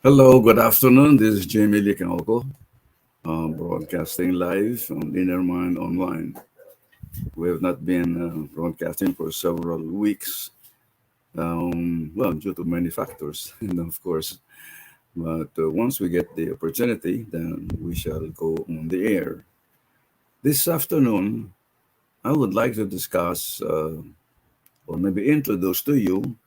Hello, good afternoon. This is Jaime Licaco, broadcasting live on Inner Mind Online. We have not been broadcasting for several weeks, well, due to many factors, and of course. But once we get the opportunity, then we shall go on the air. This afternoon, I would like to discuss or maybe introduce to you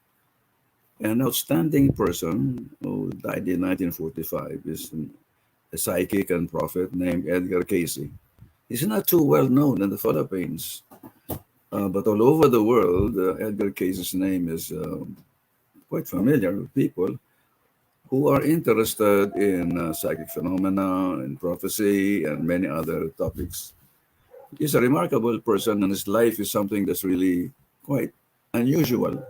an outstanding person who died in 1945. Is a psychic and prophet named Edgar Cayce. He's not too well known in the Philippines, but all over the world, Edgar Cayce's name is quite familiar with people who are interested in psychic phenomena and prophecy and many other topics. He's a remarkable person, and his life is something that's really quite unusual.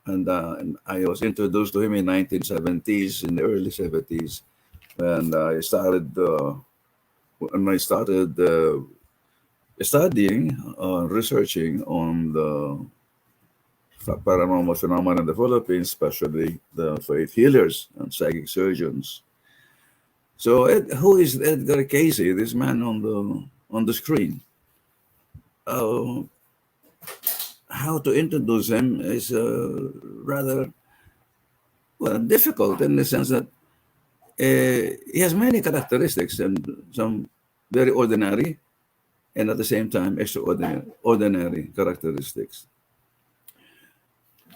And I was introduced to him in 1970s, in the early 70s, and I started studying, researching on the paranormal phenomena in the Philippines, especially the faith healers and psychic surgeons. So, who is Edgar Cayce? This man on the screen. Uh, how to introduce him is rather well difficult in the sense that he has many characteristics and some very ordinary and at the same time extraordinary ordinary characteristics.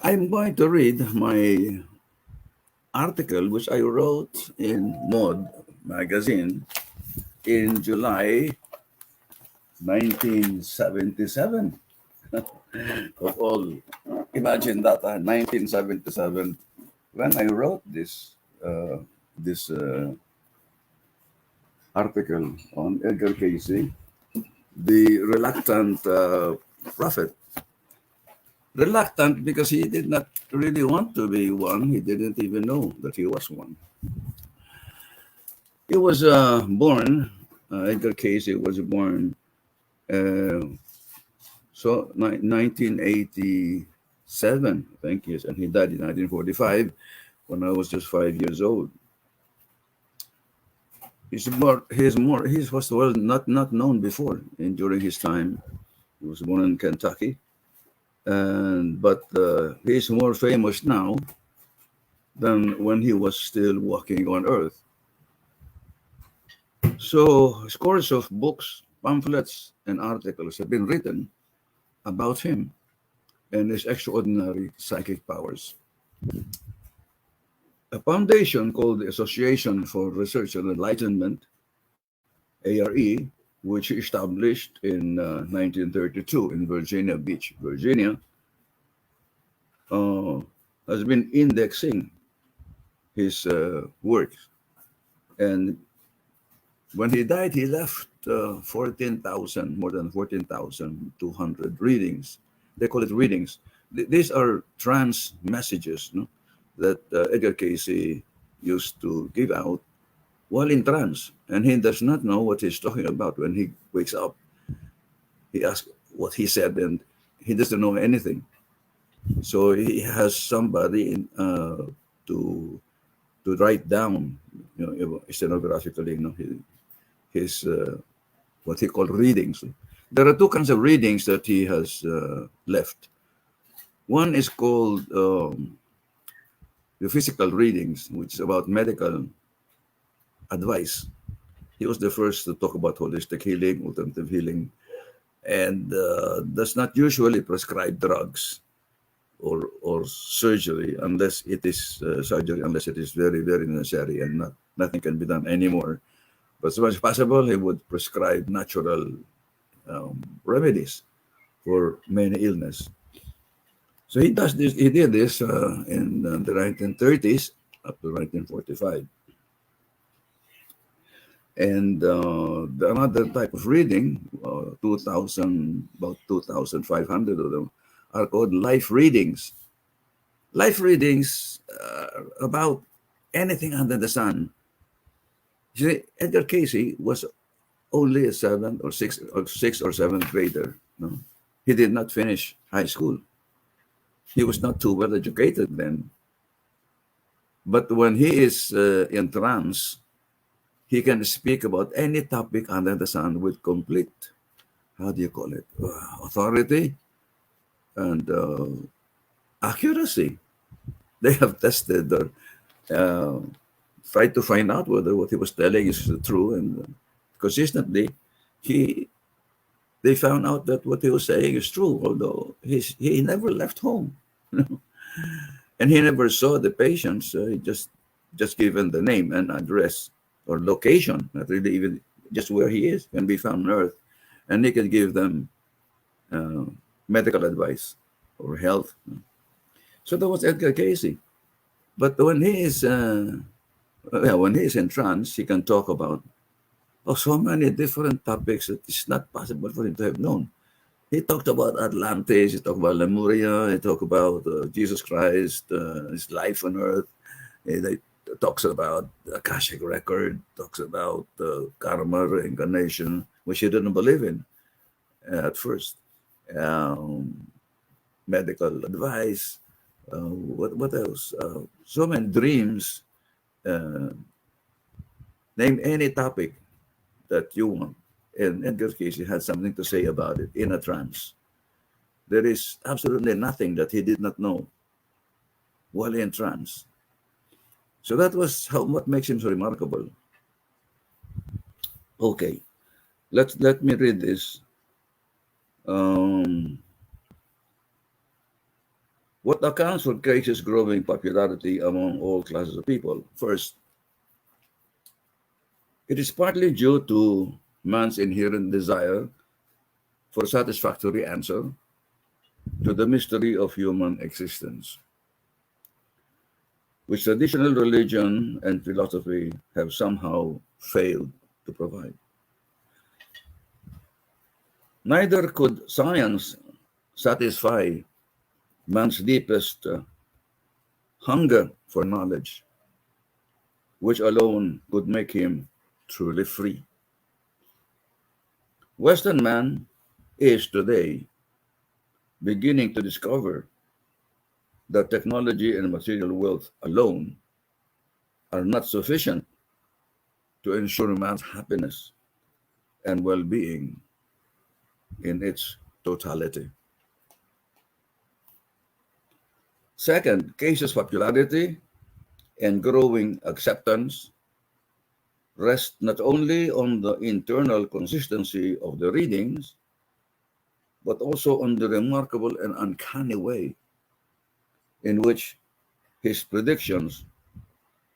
I'm going to read my article, which I wrote in Mod magazine in July 1977. Of all, imagine that 1977, when I wrote this article on Edgar Cayce, the reluctant prophet. Reluctant because he did not really want to be one. He didn't even know that he was one. He was born, Edgar Cayce was born, uh, 1987, I think, yes, and he died in 1945 when I was just 5 years old. He was well not known before and during his time. He was born in Kentucky, and but he's more famous now than when he was still walking on Earth. So, scores of books, pamphlets, and articles have been written about him and his extraordinary psychic powers. A foundation called the Association for Research and Enlightenment, ARE, which he established in 1932 in Virginia Beach, Virginia, uh, has been indexing his work. And when he died, he left 14,000, more than 14,200 readings. They call it readings. These are trance messages, no, that Edgar Cayce used to give out while in trance. And he does not know what he's talking about when he wakes up. He asks what he said, and he doesn't know anything. So he has somebody to to write down, stenographically, his what he called readings. There are two kinds of readings that he has left. One is called the physical readings, which is about medical advice. He was the first to talk about holistic healing, alternative healing, and does not usually prescribe drugs or surgery unless it is surgery, unless it is very, very necessary and nothing can be done anymore. But as much as possible, he would prescribe natural remedies for many illness. So he does this. He did this in the 1930s up to 1945. And another type of reading, 2,000, about 2,500 of them, are called life readings. Life readings about anything under the sun. You see, Edgar Cayce was only a seventh or sixth or seventh grader. No? He did not finish high school. He was not too well educated then. But when he is in trance, he can speak about any topic under the sun with complete, how do you call it, authority and accuracy. They have tested or uh, tried to find out whether what he was telling is true, and consistently, he they found out that what he was saying is true, although he never left home, and he never saw the patients. He just given the name and address or location, not really even just where he is, can be found on Earth, and he can give them uh, medical advice or health. So that was Edgar Cayce. But when he is in trance, he can talk about so many different topics that it's not possible for him to have known. He talked about Atlantis, he talked about Lemuria, he talked about Jesus Christ, his life on earth. He talks about the Akashic record, talks about karma, reincarnation, which he didn't believe in at first. Um, Medical advice. What else? So many dreams. Uh, name any topic that you want. And Edgar Cayce had something to say about it in a trance. There is absolutely nothing that he did not know while in trance. So that was what makes him so remarkable. Okay, let me read this. Um, what accounts for Cayce's growing popularity among all classes of people? First, it is partly due to man's inherent desire for satisfactory answer to the mystery of human existence, which traditional religion and philosophy have somehow failed to provide. Neither could science satisfy man's deepest hunger for knowledge, which alone could make him truly free. Western man is today beginning to discover that technology and material wealth alone are not sufficient to ensure man's happiness and well being in its totality. Second, Cayce's popularity and growing acceptance rest not only on the internal consistency of the readings, but also on the remarkable and uncanny way in which his predictions,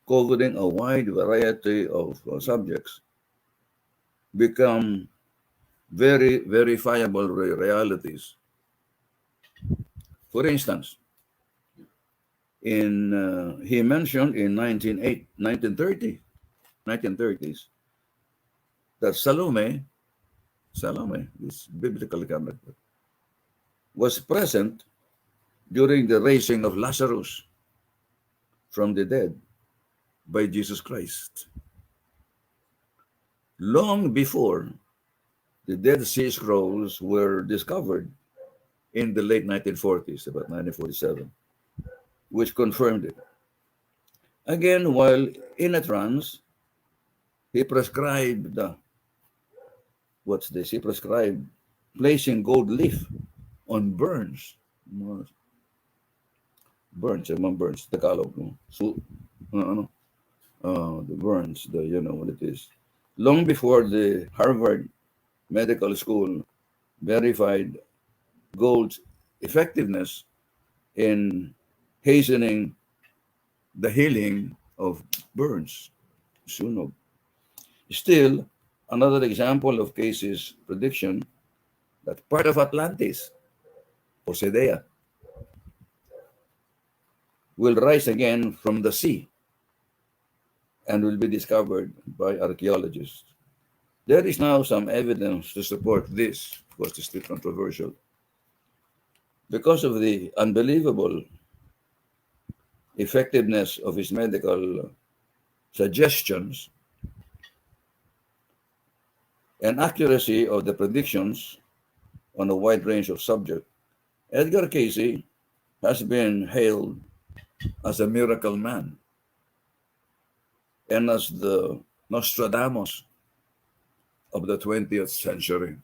covering a wide variety of subjects, become very verifiable realities. For instance, he mentioned in 1930s, that Salome, this biblical character, was present during the raising of Lazarus from the dead by Jesus Christ. Long before the Dead Sea Scrolls were discovered in the late 1940s, about 1947, which confirmed it. Again, while in a trance, he prescribed, what's this? He prescribed placing gold leaf on burns. Burns, among burns, Tagalog. No? So, ano, the burns, you know what it is. Long before the Harvard Medical School verified gold's effectiveness in hastening the healing of burns, sunog. Still, another example of Cayce's prediction that part of Atlantis, Posedea, will rise again from the sea and will be discovered by archaeologists. There is now some evidence to support this, of course, it's still controversial, because of the unbelievable effectiveness of his medical suggestions and accuracy of the predictions on a wide range of subjects. Edgar Cayce has been hailed as a miracle man and as the Nostradamus of the 20th century.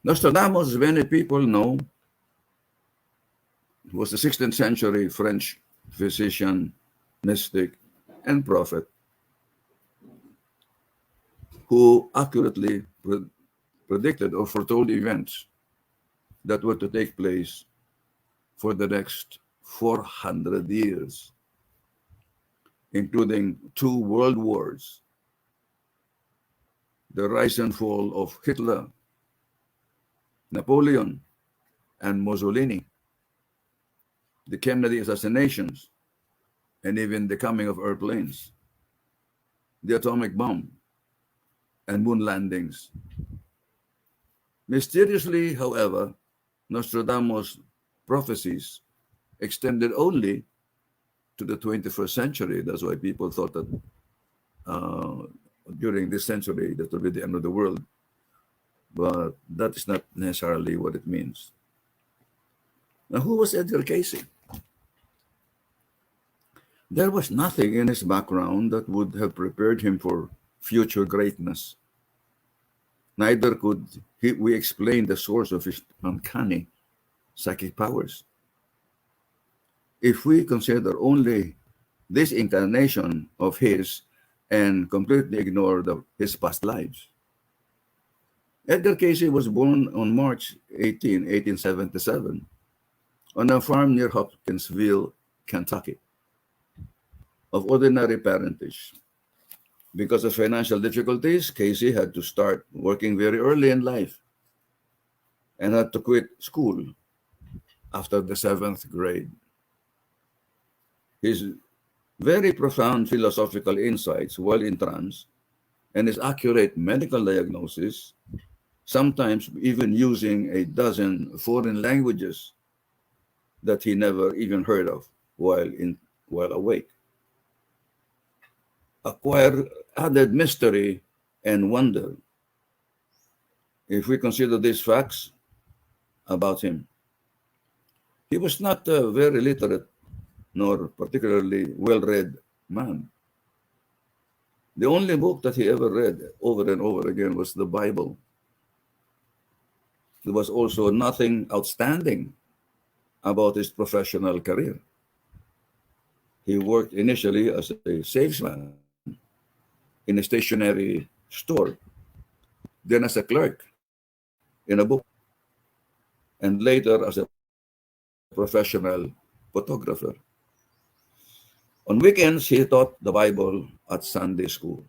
Nostradamus, many people know, was a 16th century French physician, mystic, and prophet who accurately predicted or foretold events that were to take place for the next 400 years, including two world wars, the rise and fall of Hitler, Napoleon, and Mussolini, the Kennedy assassinations, and even the coming of airplanes, the atomic bomb, and moon landings. Mysteriously, however, Nostradamus' prophecies extended only to the 21st century. That's why people thought that uh, during this century that will be the end of the world. But that is not necessarily what it means. Now, who was Edgar Cayce? There was nothing in his background that would have prepared him for future greatness. Neither could we explain the source of his uncanny psychic powers. If we consider only this incarnation of his and completely ignore his past lives. Edgar Cayce was born on March 18, 1877, on a farm near Hopkinsville, Kentucky, of ordinary parentage. Because of financial difficulties, Cayce had to start working very early in life and had to quit school after the seventh grade. His very profound philosophical insights while in trance and his accurate medical diagnosis, sometimes even using a dozen foreign languages that he never even heard of while awake, acquire added mystery and wonder if we consider these facts about him. He was not a very literate nor particularly well-read man. The only book that he ever read over and over again was the Bible. There was also nothing outstanding about his professional career. He worked initially as a salesman in a stationery store, then as a clerk in a bookstore, and later as a professional photographer. On weekends, he taught the Bible at Sunday school.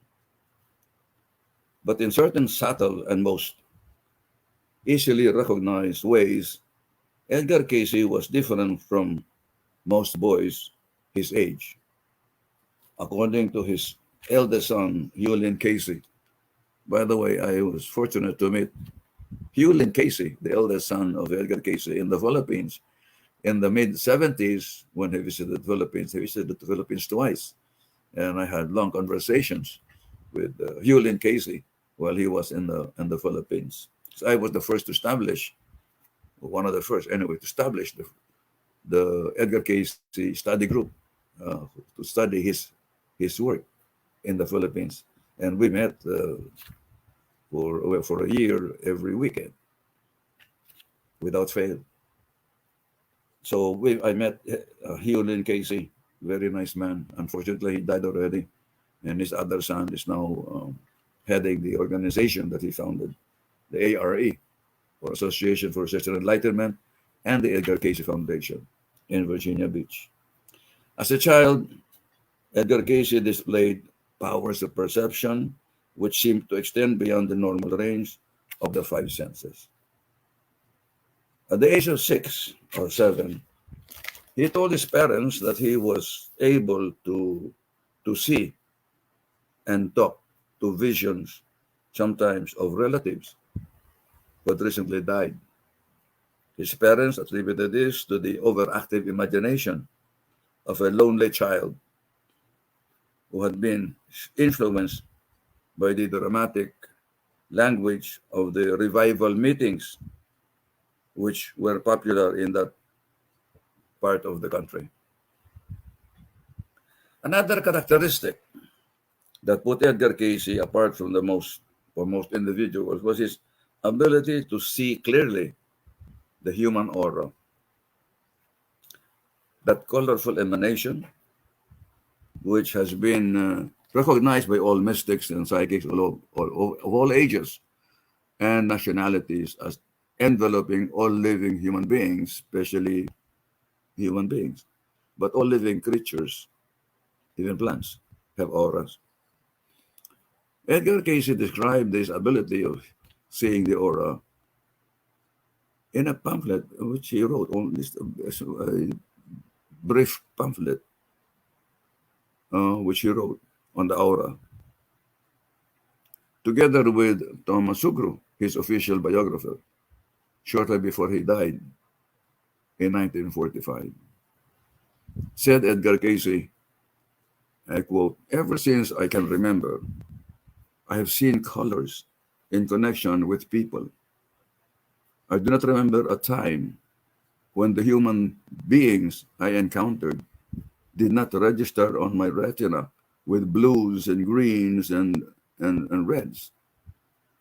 But in certain subtle and most easily recognized ways, Edgar Cayce was different from most boys his age. According to his eldest son, Hewlin Cayce. By the way, I was fortunate to meet Hewlin Cayce, the eldest son of Edgar Cayce, in the Philippines in the mid-70s when he visited the Philippines. He visited the Philippines twice, and I had long conversations with Hewlin Cayce while he was in the Philippines. So I was the first to establish, one of the first anyway, to establish the Edgar Cayce study group to study his work in the Philippines, and we met for a year every weekend without fail. So I met Hewlin Cayce, very nice man. Unfortunately, he died already, and his other son is now heading the organization that he founded, the ARE, or Association for Research and Enlightenment, and the Edgar Cayce Foundation in Virginia Beach. As a child, Edgar Cayce displayed powers of perception which seemed to extend beyond the normal range of the five senses. At the age of 6 or 7, he told his parents that he was able to see and talk to visions, sometimes of relatives who had recently died. His parents attributed this to the overactive imagination of a lonely child who had been influenced by the dramatic language of the revival meetings, which were popular in that part of the country. Another characteristic that put Edgar Cayce apart from most individuals was his ability to see clearly the human aura, that colorful emanation, which has been recognized by all mystics and psychics of all ages and nationalities as enveloping all living human beings, especially human beings, but all living creatures, even plants, have auras. Edgar Cayce described this ability of seeing the aura in a pamphlet which he wrote, on this a brief pamphlet which he wrote on the aura, together with Thomas Sugru, his official biographer, shortly before he died in 1945. Said Edgar Cayce, I quote, "Ever since I can remember, I have seen colors in connection with people. I do not remember a time when the human beings I encountered did not register on my retina with blues and greens and reds,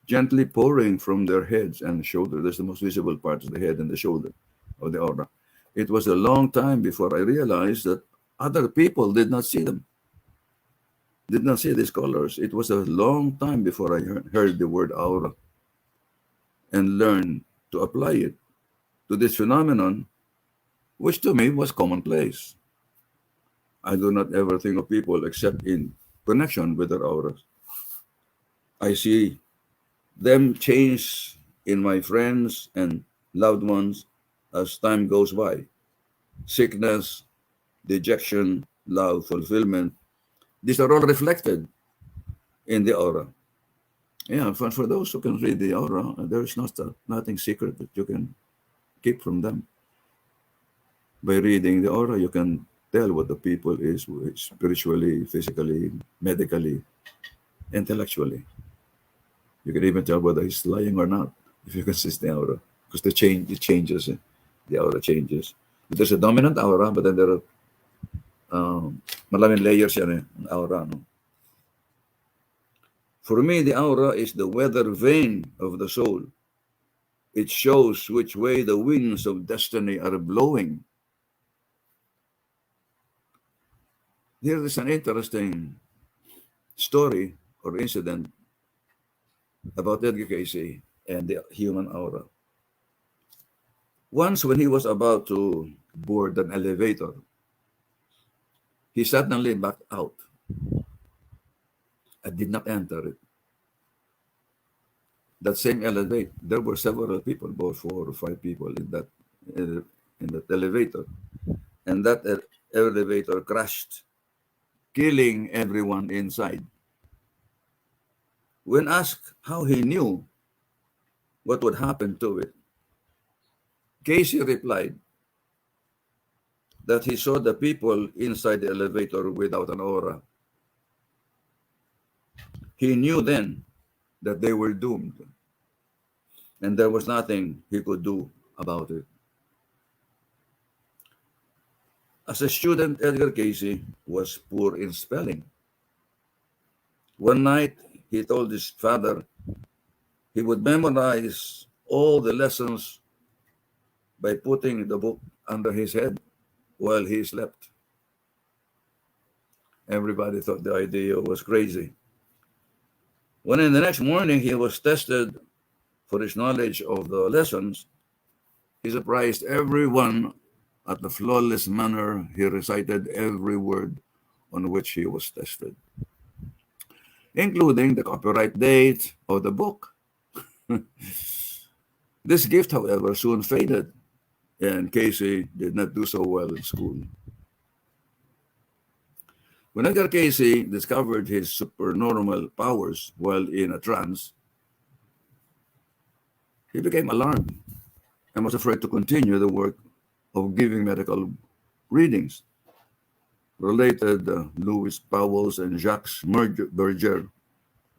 gently pouring from their heads and shoulder." That's the most visible part, is the head and the shoulder of the aura. It was a long time before I realized that other people did not see them, did not see these colors. It was a long time before I heard the word aura and learned to apply it to this phenomenon, which to me was commonplace. I do not ever think of people except in connection with their auras. I see them change in my friends and loved ones as time goes by. Sickness, dejection, love, fulfillment, these are all reflected in the aura. Yeah, for those who can read the aura, there is nothing secret that you can keep from them. By reading the aura, you can tell what the people is spiritually, physically, medically, intellectually. You can even tell whether he's lying or not if you can see the aura, because it changes. The aura changes. There's a dominant aura, but then there are maraming layers yan ang aura. No? For me, the aura is the weather vane of the soul. It shows which way the winds of destiny are blowing. Here is an interesting story or incident about Edgar Cayce and the human aura. Once, when he was about to board an elevator, he suddenly backed out and did not enter it. That same elevator, there were several people, about 4 or 5 people in that elevator, and that elevator crashed, killing everyone inside. When asked how he knew what would happen to it, Cayce replied that he saw the people inside the elevator without an aura. He knew then that they were doomed, and there was nothing he could do about it. As a student, Edgar Cayce was poor in spelling. One night, he told his father he would memorize all the lessons by putting the book under his head while he slept. Everybody thought the idea was crazy. When in the next morning he was tested for his knowledge of the lessons, he surprised everyone at the flawless manner he recited every word on which he was tested, including the copyright date of the book. This gift, however, soon faded, and Cayce did not do so well in school. When Edgar Cayce discovered his supernormal powers while in a trance, he became alarmed and was afraid to continue the work of giving medical readings. Related Louis Powells and Jacques Berger,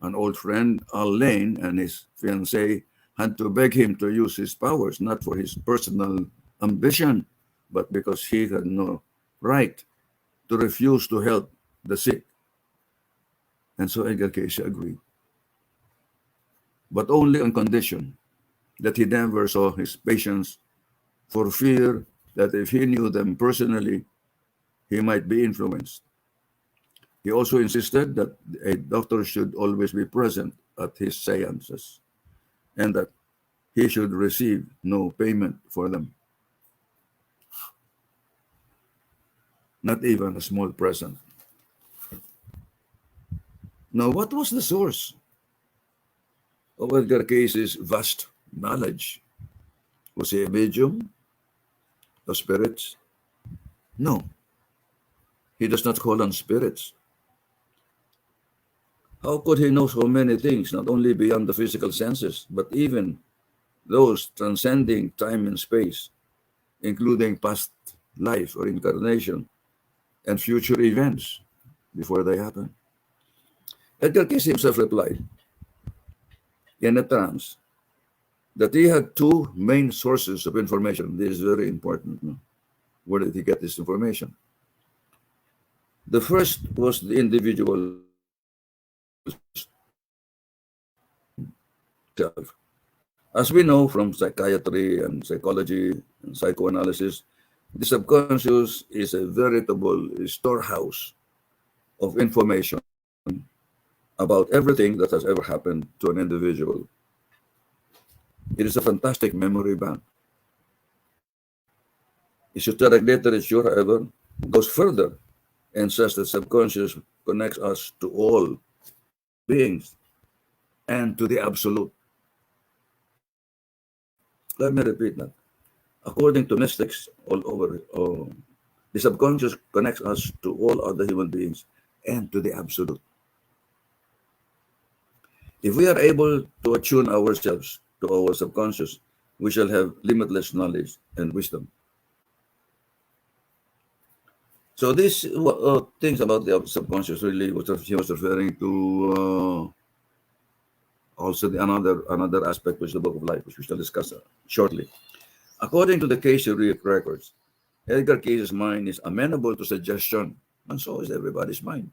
an old friend, Al Lane, and his fiancée had to beg him to use his powers, not for his personal ambition, but because he had no right to refuse to help the sick. And so Edgar Cayce agreed, but only on condition that he never saw his patients for fear that if he knew them personally, he might be influenced. He also insisted that a doctor should always be present at his seances and that he should receive no payment for them, not even a small present. Now, what was the source of Edgar Cayce's vast knowledge? Was he a medium of spirits? No, he does not call on spirits. How could he know so many things, not only beyond the physical senses, but even those transcending time and space, including past life or incarnation and future events before they happen? Edgar Cayce himself replied in a trance that he had two main sources of information. This is very important. No? Where did he get this information? The first was the individual's self. As we know from psychiatry and psychology and psychoanalysis, the subconscious is a veritable storehouse of information about everything that has ever happened to an individual. It is a fantastic memory bank. Esoteric literature, however, goes further and says that subconscious connects us to all human beings and to the absolute. Let me repeat that. According to mystics all over, the subconscious connects us to all other human beings and to the absolute. If we are able to attune ourselves to our subconscious, we shall have limitless knowledge and wisdom. So these things about the subconscious really, what he was referring to, also another aspect, which is the book of life, which we shall discuss shortly. According to the Cayce records, Edgar Cayce's mind is amenable to suggestion, and so is everybody's mind.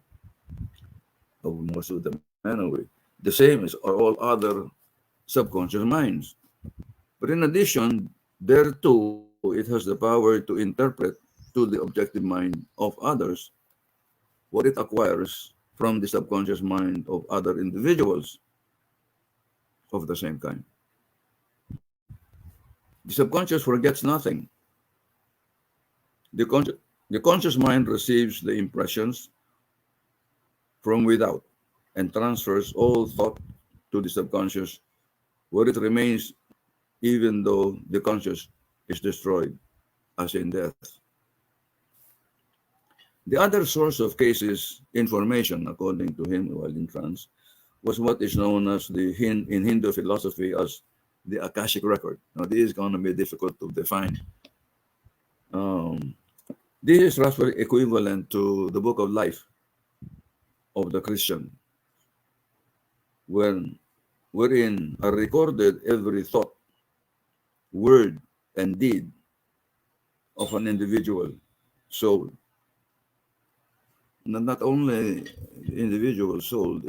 Most of them, anyway. The same as are all other subconscious minds. But in addition, there too, it has the power to interpret to the objective mind of others what it acquires from the subconscious mind of other individuals of the same kind. The subconscious forgets nothing. The, the conscious mind receives the impressions from without and transfers all thought to the subconscious, where it remains even though the conscious is destroyed, as in death. The other source of Cayce's information, according to him while in trance, was what is known as in Hindu philosophy as the Akashic record. Now, this is going to be difficult to define. This is roughly equivalent to the book of life of the Christian, wherein are recorded every thought, word, and deed of an individual soul. Not only individual soul,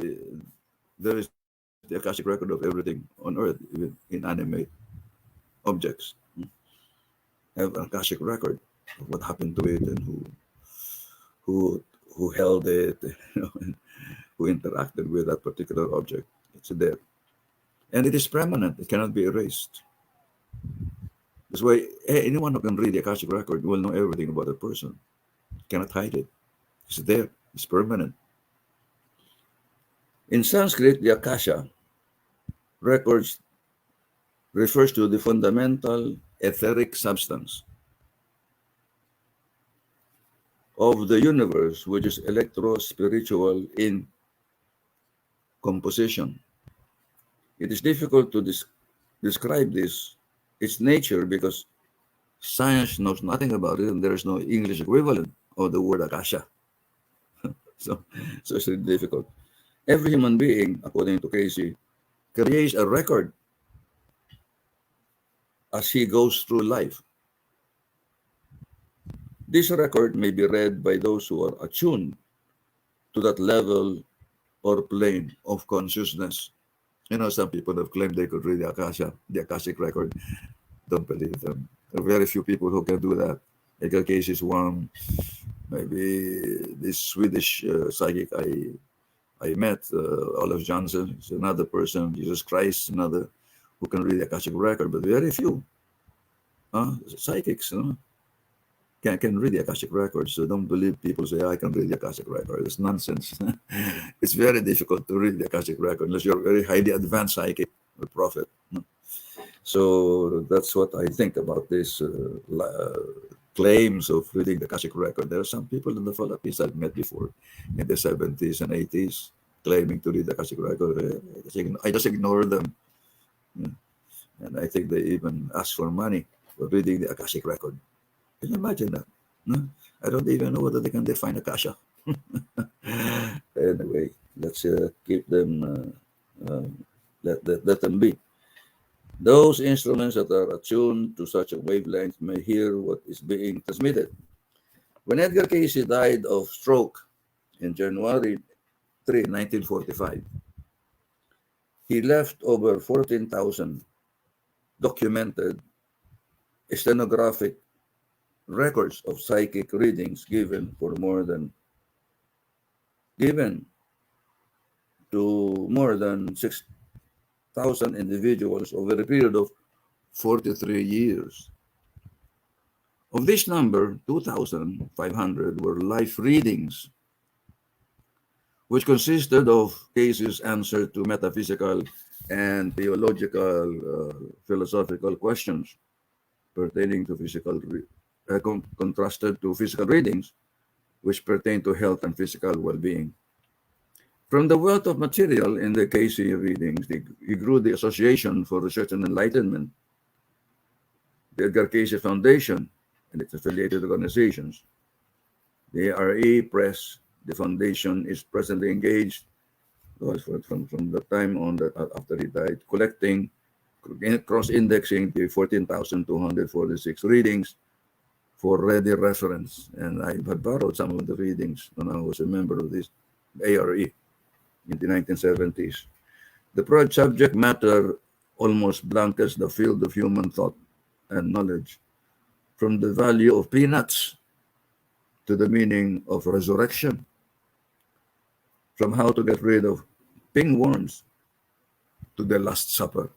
there is the Akashic record of everything on earth, even inanimate objects. Have an Akashic record of what happened to it and who held it, and who interacted with that particular object. It's there. And it is permanent. It cannot be erased. That's why anyone who can read the Akashic record will know everything about a person. Cannot hide it. It's there. It's permanent. In Sanskrit, the Akasha records refers to the fundamental etheric substance of the universe, which is electro-spiritual in composition. It is difficult to describe its nature, because science knows nothing about it, and there is no English equivalent of the word Akasha. So it's really difficult. Every human being, according to Cayce, creates a record as he goes through life. This record may be read by those who are attuned to that level or plane of consciousness. Some people have claimed they could read the Akashic record. Don't believe them. There are very few people who can do that. Edgar Cayce is one. Maybe this Swedish psychic I met, Olaf Johnson, is another person. Jesus Christ, another who can read the Akashic record, but very few psychics can read the Akashic record. So don't believe people say, I can read the Akashic record. It's nonsense. It's very difficult to read the Akashic record unless you're a very highly advanced psychic or prophet. So that's what I think about this claims of reading the Akashic record. There are some people in the Philippines I've met before in the 70s and 80s claiming to read the Akashic record. I just ignore them. And I think they even ask for money for reading the Akashic record. Can you imagine that? No? I don't even know whether they can define Akasha. Anyway, let's keep them, let them be. Those instruments that are attuned to such a wavelength may hear what is being transmitted. When Edgar Cayce died of stroke in January 3, 1945, he left over 14,000 documented stenographic records of psychic readings given to more than 6,000 individuals over a period of 43 years. Of this number, 2,500 were life readings, which consisted of Cayce's answer to metaphysical and theological philosophical questions pertaining to contrasted to physical readings, which pertain to health and physical well-being. From the wealth of material in the Cayce readings, he grew the Association for Research and Enlightenment, the Edgar Cayce Foundation, and its affiliated organizations. The ARE Press, the foundation, is presently engaged from the time on that after he died, collecting, cross-indexing the 14,246 readings for ready reference. And I had borrowed some of the readings when I was a member of this ARE in the 1970s. The broad subject matter almost blankets the field of human thought and knowledge, from the value of peanuts to the meaning of resurrection, from how to get rid of pinworms to the Last Supper.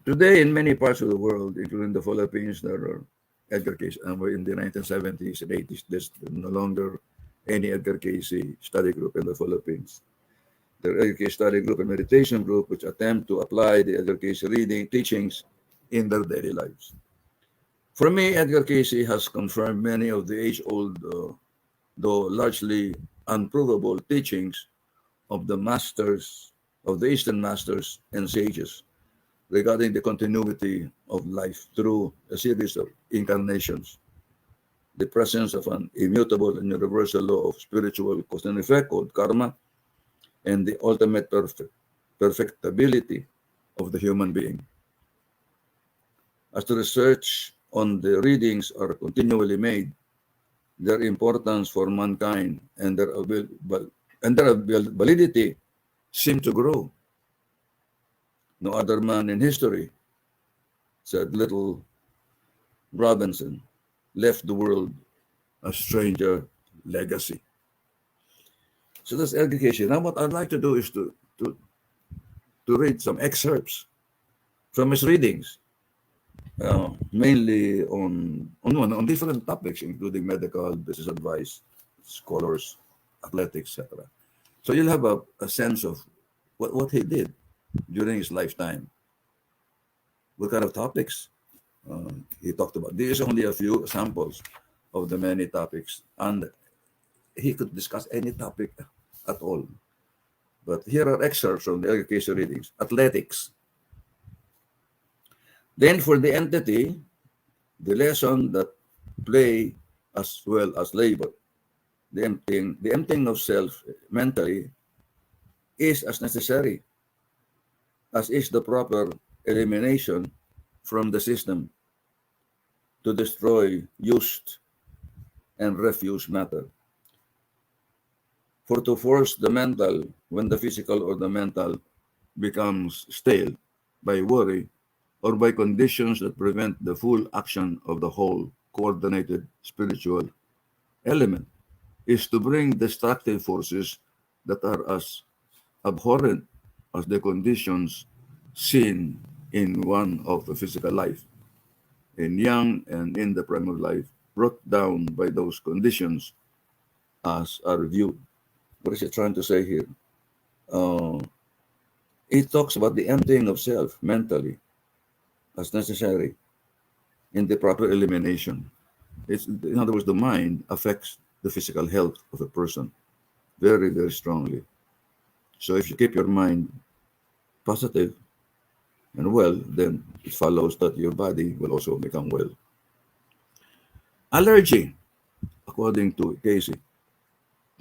Today, in many parts of the world, including the Philippines, there are Edgar Cayce, and we're in the 1970s and 80s. There's no longer any Edgar Cayce study group in the Philippines. The Edgar Cayce study group and meditation group, which attempt to apply the Edgar Cayce reading teachings in their daily lives. For me, Edgar Cayce has confirmed many of the age-old, though largely unprovable teachings of the masters, of the Eastern masters and sages, regarding the continuity of life through a series of incarnations, the presence of an immutable and universal law of spiritual cause and effect called karma, and the ultimate perfectibility of the human being. As the research on the readings are continually made, their importance for mankind and their validity seem to grow. No other man in history, said little Robinson, left the world a stranger legacy. So that's Edgar Cayce. Now what I'd like to do is to read some excerpts from his readings, mainly on different topics, including medical, business advice, scholars, athletics, etc. So you'll have a sense of what he did during his lifetime. What kind of topics he talked about. These are only a few samples of the many topics, and he could discuss any topic at all. But here are excerpts from the Edgar Cayce readings. Athletics. Then for the entity, the lesson that play as well as labor, the emptying of self mentally is as necessary as is the proper elimination from the system to destroy used and refuse matter. For to force the mental when the physical or the mental becomes stale by worry or by conditions that prevent the full action of the whole coordinated spiritual element is to bring destructive forces that are as abhorrent as the conditions seen in one of the physical life, in young and in the primary life, brought down by those conditions as are viewed. What is it trying to say here? Uh, it talks about the emptying of self mentally as necessary in the proper elimination. In other words, the mind affects the physical health of a person very, very strongly. So if you keep your mind positive and well, then it follows that your body will also become well. Allergy, according to Cayce.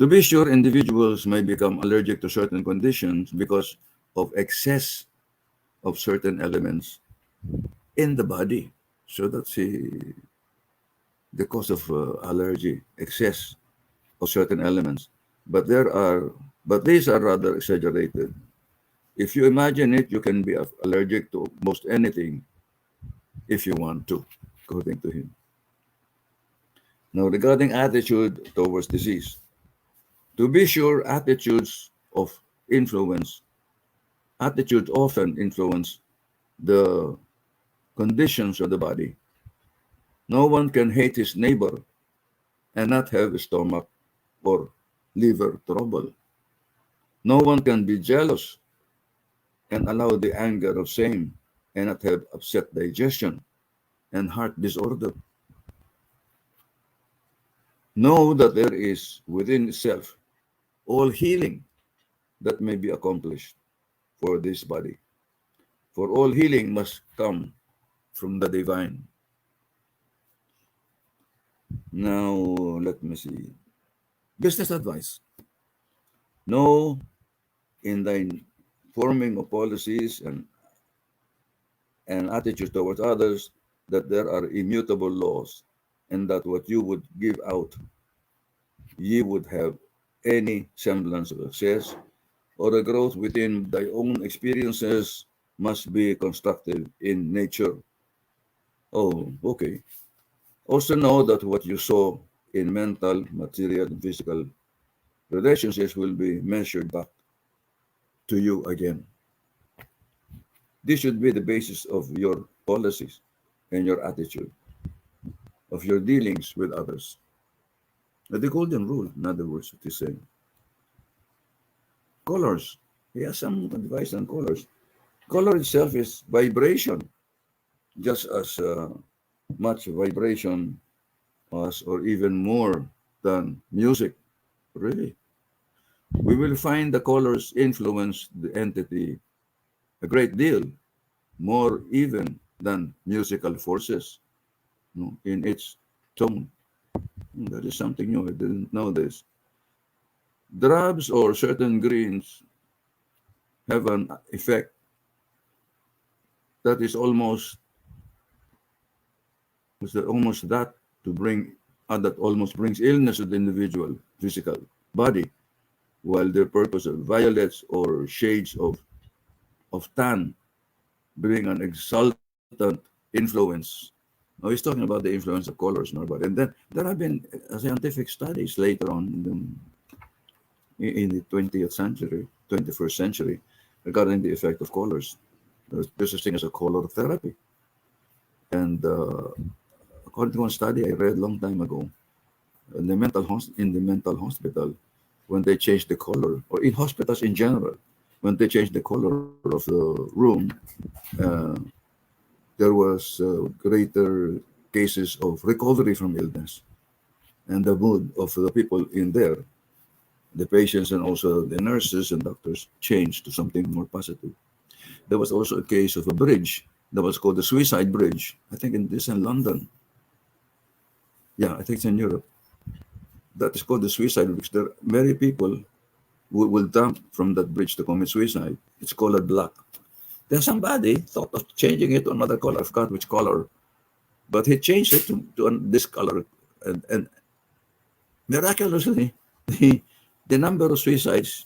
To be sure, individuals may become allergic to certain conditions because of excess of certain elements in the body. So that's the cause of allergy, excess of certain elements. But but these are rather exaggerated. If you imagine it, you can be allergic to most anything if you want to, according to him. Now, regarding attitude towards disease, to be sure, influence, attitude often influence the conditions of the body. No one can hate his neighbor and not have a stomach or liver trouble. No one can be jealous and allow the anger of same and not have upset digestion and heart disorder. Know that there is within itself all healing that may be accomplished for this body. For all healing must come from the divine. Now, let me see. Business advice. Know in thy forming of policies and attitudes towards others that there are immutable laws, and that what you would give out, ye would have any semblance of success or a growth within thy own experiences must be constructive in nature. Oh, okay. Also know that what you saw in mental, material, and physical relationships will be measured back to you again. This should be the basis of your policies and your attitude, of your dealings with others. The golden rule, in other words, what he's saying. Colors. He has some advice on colors. Color itself is vibration, just as much vibration as, or even more than music. Really. We will find the colors influence the entity a great deal, more even than musical forces, in its tone. That is something new. I didn't know this. Drabs or certain greens have an effect that is almost that to bring that almost brings illness to the individual physical body, while the purpose of violets or shades of tan bring an exultant influence. Now he's talking about the influence of colors in our body. And then there have been scientific studies later on in the 20th century, 21st century, regarding the effect of colors. There's such thing as a color therapy. And according to one study I read a long time ago, in the mental hospital, when they changed the color, or in hospitals in general, when they changed the color of the room, uh, there was greater cases of recovery from illness, and the mood of the people in there, the patients and also the nurses and doctors, changed to something more positive. There was also a case of a bridge that was called the Suicide Bridge. I think this in London. Yeah, I think it's in Europe. That is called the Suicide Bridge. There, many people will jump from that bridge to commit suicide. It's colored black. Then somebody thought of changing it to another color. I forgot which color, but he changed it to this color, and miraculously, the the number of suicides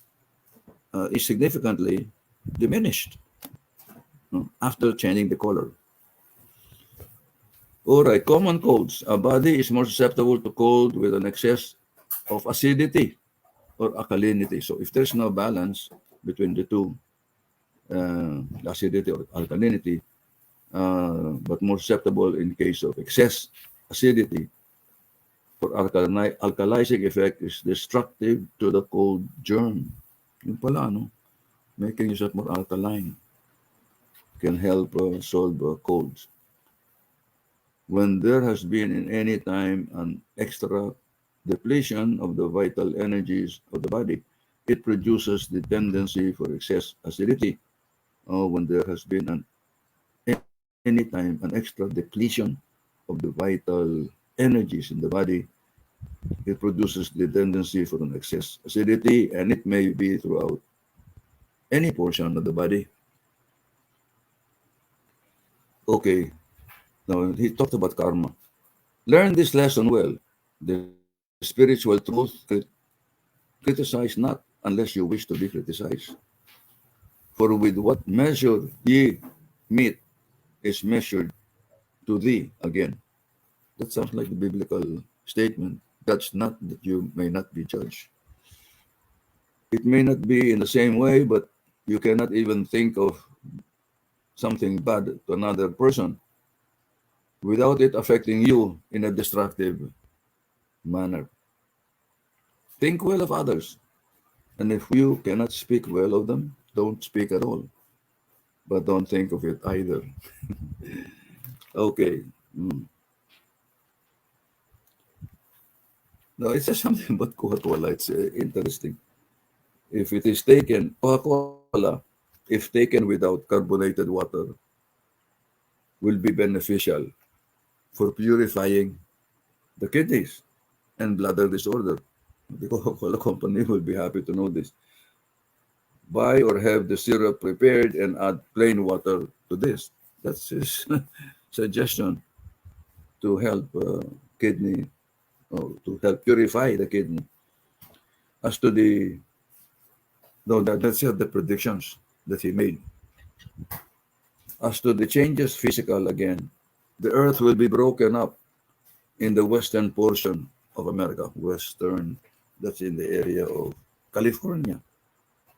is significantly diminished after changing the color. All right, common colds. A body is more susceptible to cold with an excess of acidity or alkalinity. So if there's no balance between the two, acidity or alkalinity, but more susceptible in case of excess acidity, for alkalizing effect is destructive to the cold germ. Yung pala, no? Making yourself more alkaline can help solve colds. When there has been in any time an extra depletion of the vital energies of the body, it produces the tendency for excess acidity. When there has been an any time an extra depletion of the vital energies in the body, it produces the tendency for an excess acidity, and it may be throughout any portion of the body. Okay, now he talked about karma. Learn this lesson well. The spiritual truth criticize not unless you wish to be criticized. For with what measure ye meet is measured to thee again. That sounds like a biblical statement. Judge not that you may not be judged. It may not be in the same way, but you cannot even think of something bad to another person without it affecting you in a destructive manner. Think well of others, and if you cannot speak well of them, don't speak at all. But don't think of it either. Okay. No, it's just something about Coca-Cola. It's interesting. If it is taken, Coca-Cola, if taken without carbonated water, will be beneficial for purifying the kidneys and bladder disorder. The Coca-Cola company will be happy to know this. Buy or have the syrup prepared and add plain water to this. That's his suggestion to help kidney, to help purify the kidney. As to the, no, that's the predictions that he made. As to the changes physical again, the earth will be broken up in the western portion of America. Western, that's in the area of California.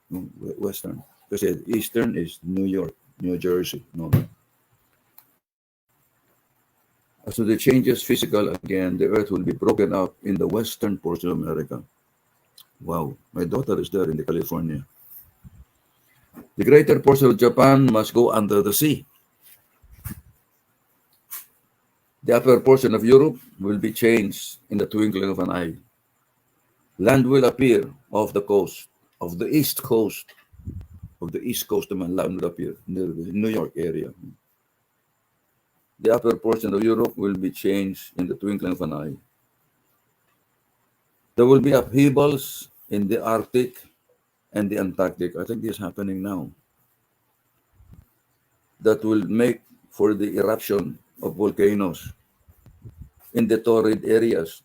Western. Because eastern is New York, New Jersey. No. As to the changes physical again, the earth will be broken up in the western portion of America. Wow, my daughter is there in the California. The greater portion of Japan must go under the sea. The upper portion of Europe will be changed in the twinkling of an eye. Land will appear off the coast, of the east coast, of the east coast of land will appear near the New York area. The upper portion of Europe will be changed in the twinkling of an eye. There will be upheavals in the Arctic and the Antarctic. I think this is happening now. That will make for the eruption of volcanoes in the torrid areas.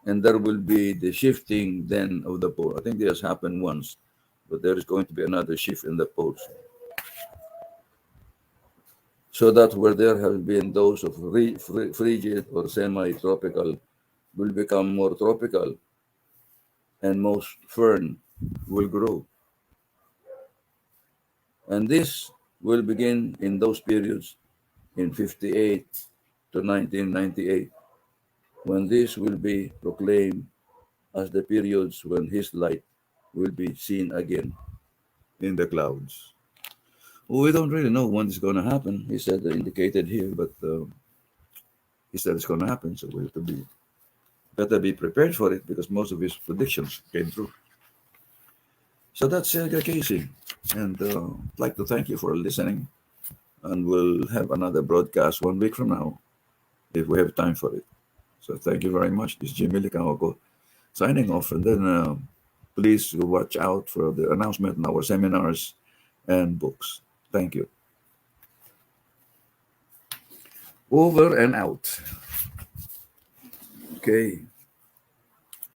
And there will be the shifting then of the pole. I think this has happened once, but there is going to be another shift in the poles. So that where there have been those of frigid or semi-tropical will become more tropical, and most fern will grow. And this will begin in those periods in 58 to 1998, when this will be proclaimed as the periods when his light will be seen again in the clouds. We don't really know when it's going to happen. He said indicated here, but he said it's going to happen, so we have to be better be prepared for it because most of his predictions came true. So that's Edgar Cayce, and I'd like to thank you for listening, and we'll have another broadcast 1 week from now if we have time for it. So thank you very much. This is Jaime Licaco signing off, and then please watch out for the announcement in our seminars and books. Thank you. Over and out. Okay.